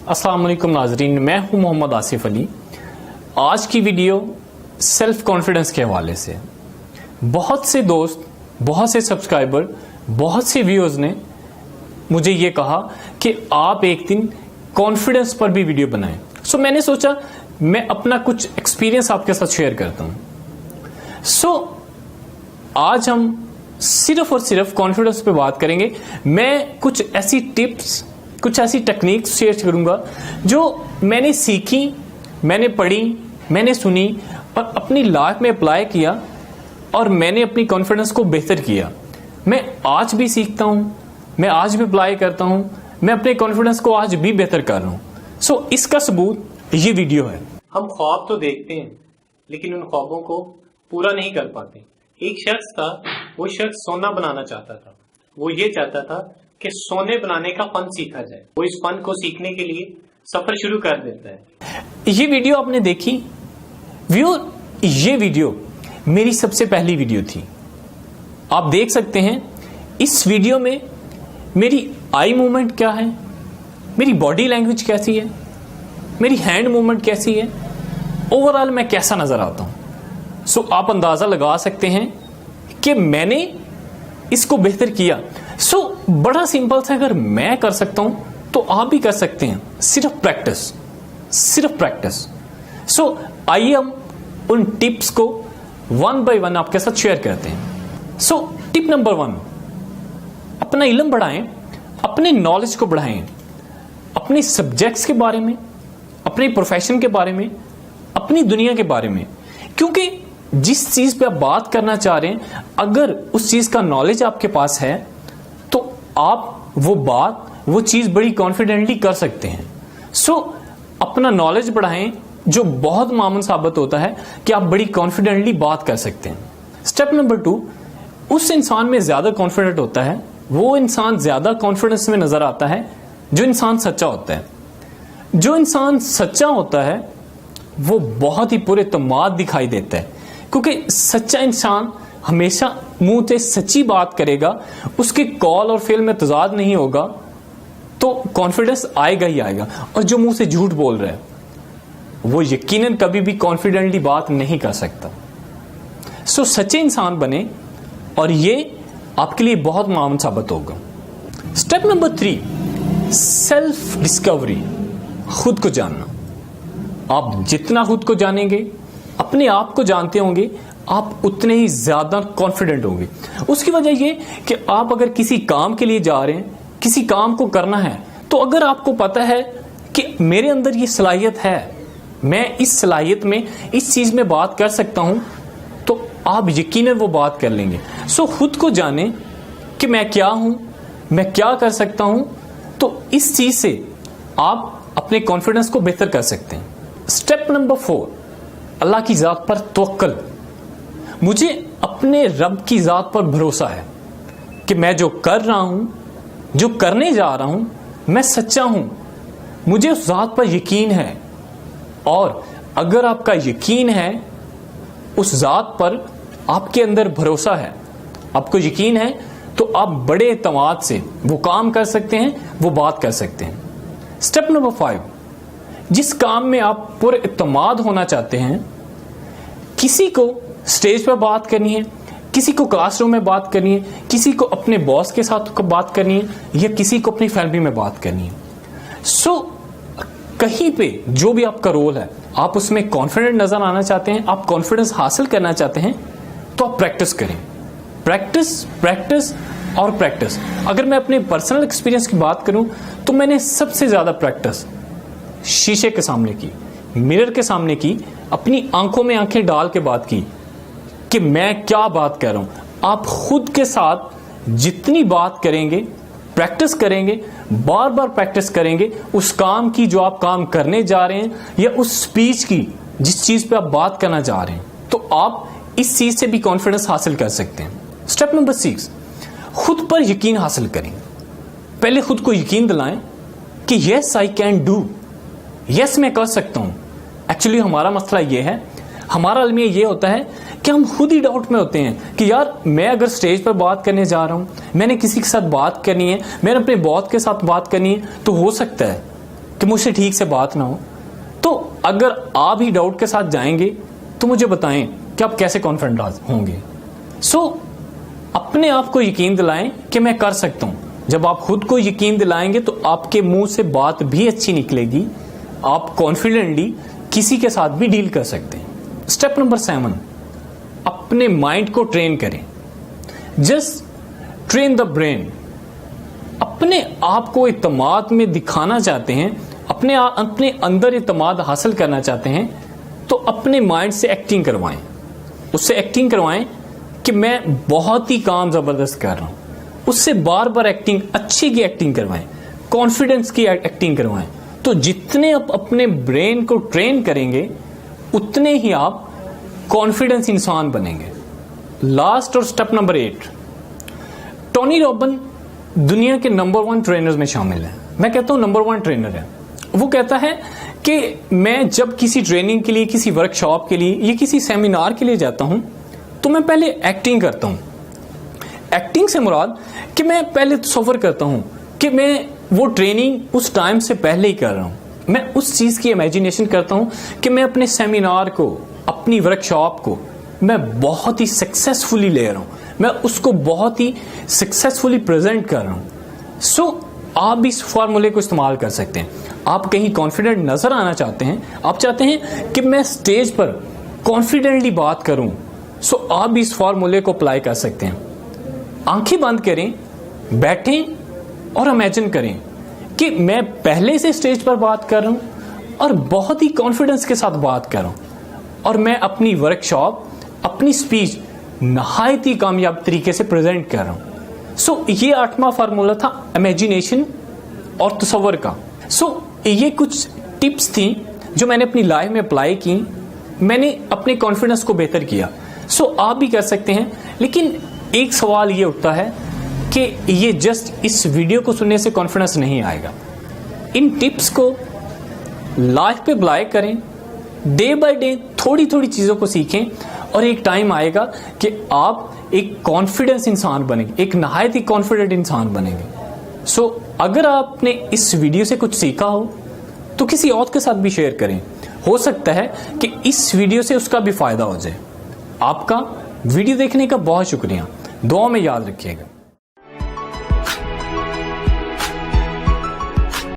अस्सलाम वालेकुम नाजरीन, मैं हूं मोहम्मद आसिफ अली। आज की वीडियो सेल्फ कॉन्फिडेंस के हवाले से। बहुत से दोस्त, बहुत से सब्सक्राइबर, बहुत से व्यूअर्स ने मुझे ये कहा कि आप एक दिन कॉन्फिडेंस पर भी वीडियो बनाएं। सो मैंने सोचा मैं अपना कुछ एक्सपीरियंस आपके साथ शेयर करता हूं। सो आज हम सिर्फ और सिर्फ कॉन्फिडेंस पे बात करेंगे। मैं कुछ ऐसी टिप्स, कुछ ऐसी टेक्निक्स शेयर करूंगा जो मैंने सीखी, मैंने पढ़ी, मैंने सुनी और अपनी लाइफ में अप्लाई किया और मैंने अपनी कॉन्फिडेंस को बेहतर किया। मैं आज भी सीखता हूं, मैं आज भी अप्लाई करता हूं, मैं अपने कॉन्फिडेंस को आज भी बेहतर कर रहा हूं। सो इसका सबूत ये वीडियो है। हम ख्वाब तो देखते हैं लेकिन उन ख्वाबों को पूरा नहीं कर पाते। एक शख्स था, वो शख्स सोना बनाना चाहता था। वो ये चाहता था कि सोने बनाने का फन सीखा जाए। वो इस फन को सीखने के लिए सफर शुरू कर देता है। ये वीडियो आपने देखी व्यूअर, ये वीडियो मेरी सबसे पहली वीडियो थी। आप देख सकते हैं इस वीडियो में मेरी आई मूवमेंट क्या है, मेरी बॉडी लैंग्वेज कैसी है, मेरी हैंड मूवमेंट कैसी है, ओवरऑल मैं कैसा नजर आता हूं। सो आप अंदाजा लगा सकते हैं कि मैंने इसको बेहतर किया। सो बड़ा सिंपल था, अगर मैं कर सकता हूं तो आप भी कर सकते हैं। सिर्फ प्रैक्टिस, सिर्फ प्रैक्टिस। सो आइए हम उन टिप्स को वन बाय वन आपके साथ शेयर करते हैं। सो टिप नंबर 1, अपना इल्म बढ़ाएं, अपने नॉलेज को बढ़ाएं, अपने सब्जेक्ट्स के बारे में, अपने प्रोफेशन के बारे में, अपनी दुनिया के बारे में। क्योंकि जिस चीज पे आप बात करना चाह रहे हैं, अगर उस चीज का नॉलेज आपके पास है तो आप वो चीज बड़ी कॉन्फिडेंटली कर सकते हैं। सो अपना नॉलेज बढ़ाएं, जो बहुत मामूल साबित होता है कि आप बड़ी कॉन्फिडेंटली बात कर सकते हैं। स्टेप नंबर 2, उस इंसान में ज्यादा कॉन्फिडेंट होता है, वो इंसान ज्यादा कॉन्फिडेंस में नजर आता है जो इंसान सच्चा होता है। जो इंसान सच्चा होता है वो बहुत ही पूरे तमाद दिखाई देता है, क्योंकि सच्चा इंसान हमेशा मुंह से सच्ची बात करेगा, उसके कॉल और फेल में तजाद नहीं होगा, तो कॉन्फिडेंस आएगा ही आएगा। और जो मुंह से झूठ बोल रहा है वो यकीनन कभी भी कॉन्फिडेंटली बात नहीं कर सकता। सो सच्चे इंसान बने और ये आपके लिए बहुत मामूल साबित होगा। स्टेप नंबर 3, सेल्फ डिस्कवरी, खुद को जानना। आप जितना खुद को जानेंगे, अपने आप को जानते होंगे, आप उतने ही ज्यादा कॉन्फिडेंट होंगे। उसकी वजह ये कि आप अगर किसी काम के लिए जा रहे हैं, किसी काम को करना है, तो अगर आपको पता है कि मेरे अंदर ये सलाहियत है, मैं इस सलाहियत में, इस चीज में बात कर सकता हूं, तो आप यकीनन वो बात कर लेंगे। सो खुद को जाने कि मैं क्या हूं, मैं क्या कर सकता हूं, तो इस चीज से आप अपने कॉन्फिडेंस को बेहतर कर सकते हैं। स्टेप नंबर 4, अल्लाह की जात पर तवक्कल। मुझे अपने रब की जात पर भरोसा है कि मैं जो कर रहा हूं, जो करने जा रहा हूं, मैं सच्चा हूं। मुझे उस जात पर यकीन है। और अगर आपका यकीन है उस जात पर, आपके अंदर भरोसा है, आपको यकीन है, तो आप बड़े एतमाद से वो काम कर सकते हैं, वो बात कर सकते हैं। स्टेप नंबर 5, जिस काम में आप पूरे एतमाद होना चाहते हैं, किसी को स्टेज पर बात करनी है, किसी को क्लासरूम में बात करनी है, किसी को अपने बॉस के साथ बात करनी है, या किसी को अपनी फैमिली में बात करनी है। सो कहीं पे जो भी आपका रोल है, आप उसमें कॉन्फिडेंट नजर आना चाहते हैं, आप कॉन्फिडेंस हासिल करना चाहते हैं, तो आप प्रैक्टिस करें। प्रैक्टिस, प्रैक्टिस और प्रैक्टिस। अगर मैं अपने पर्सनल एक्सपीरियंस की बात करूं तो मैंने सबसे ज्यादा प्रैक्टिस शीशे के सामने की, मिरर के सामने की, अपनी आंखों में आंखें डाल के बात की कि मैं क्या बात कर रहा हूं। आप खुद के साथ जितनी बात करेंगे, प्रैक्टिस करेंगे, बार बार प्रैक्टिस करेंगे उस काम की जो आप काम करने जा रहे हैं, या उस स्पीच की जिस चीज पे आप बात करना जा रहे हैं, तो आप इस चीज से भी कॉन्फिडेंस हासिल कर सकते हैं। स्टेप नंबर 6, खुद पर यकीन हासिल करें। पहले खुद को यकीन दिलाएं कि yes I can do, yes मैं कर सकता हूं। एक्चुअली हमारा मसला ये है, हमारा अलमिया ये होता है कि हम खुद ही डाउट में होते हैं कि यार मैं अगर स्टेज पर बात करने जा रहा हूं, मैंने किसी के साथ बात करनी है, मैंने अपने बॉस के साथ बात करनी है, तो हो सकता है कि मुझसे ठीक से बात ना हो। तो अगर आप ही डाउट के साथ जाएंगे तो मुझे बताएं कि आप कैसे कॉन्फिडेंट होंगे। सो अपने आप को यकीन दिलाएं कि मैं कर सकता हूं। जब आप खुद को यकीन दिलाएंगे तो आपके मुंह से बात भी अच्छी निकलेगी, आप कॉन्फिडेंटली किसी के साथ भी डील कर सकते हैं। स्टेप नंबर 7, अपने माइंड को ट्रेन करें। Just train the brain. अपने आप को इत्मीनान में दिखाना चाहते हैं, अपने अंदर इत्मीनान हासिल करना चाहते हैं, तो अपने माइंड से एक्टिंग करवाएं। उससे एक्टिंग करवाएं कि मैं बहुत ही काम जबरदस्त कर रहा हूं। उससे बार बार एक्टिंग, अच्छी की एक्टिंग करवाएं, कॉन्फिडेंस की एक्टिंग करवाएं। तो जितने आप अपने ब्रेन को ट्रेन करेंगे उतने ही आप कॉन्फिडेंस इंसान बनेंगे। लास्ट और स्टेप नंबर 8, टोनी रॉबिन दुनिया के नंबर 1 ट्रेनर्स में शामिल है। मैं कहता हूं नंबर 1 ट्रेनर है। वो कहता है कि मैं जब किसी ट्रेनिंग के लिए, किसी वर्कशॉप के लिए या किसी सेमिनार के लिए जाता हूं तो मैं पहले एक्टिंग करता हूं। एक्टिंग से मुराद कि मैं पहले तसव्वुर करता हूं कि मैं वो ट्रेनिंग उस टाइम से पहले ही कर रहा हूं। मैं उस चीज की इमेजिनेशन करता हूं कि मैं अपने सेमिनार को, अपनी वर्कशॉप को मैं बहुत ही सक्सेसफुली ले रहा हूं, मैं उसको बहुत ही सक्सेसफुली प्रेजेंट कर रहा हूं। सो आप भी इस फार्मूले को इस्तेमाल कर सकते हैं। आप कहीं कॉन्फिडेंट नजर आना चाहते हैं, आप चाहते हैं कि मैं स्टेज पर कॉन्फिडेंटली बात करूं, सो आप भी इस फार्मूले को अप्लाई कर सकते हैं। आंखें बंद करें, बैठें और इमेजिन करें कि मैं पहले से स्टेज पर बात कर रहा हूं और बहुत ही कॉन्फिडेंस के साथ बात कर रहा हूं और मैं अपनी वर्कशॉप, अपनी स्पीच नहायत ही कामयाब तरीके से प्रेजेंट कर रहा हूं। सो ये 8वां फार्मूला था इमेजिनेशन और तसव्वुर का। सो ये कुछ टिप्स थी जो मैंने अपनी लाइफ में अप्लाई की, मैंने अपने कॉन्फिडेंस को बेहतर किया। सो आप भी कर सकते हैं। लेकिन एक सवाल ये उठता है कि ये जस्ट इस वीडियो को सुनने से कॉन्फिडेंस नहीं आएगा। इन टिप्स को लाइफ पे अप्लाई करें, डे बाय डे थोड़ी थोड़ी चीजों को सीखें और एक टाइम आएगा कि आप एक कॉन्फिडेंस इंसान बनेंगे, एक नहायत ही कॉन्फिडेंट इंसान बनेंगे। सो अगर आपने इस वीडियो से कुछ सीखा हो तो किसी और के साथ भी शेयर करें। हो सकता है कि इस वीडियो से उसका भी फायदा हो जाए। आपका वीडियो देखने का बहुत शुक्रिया। दुआ में याद रखिएगा।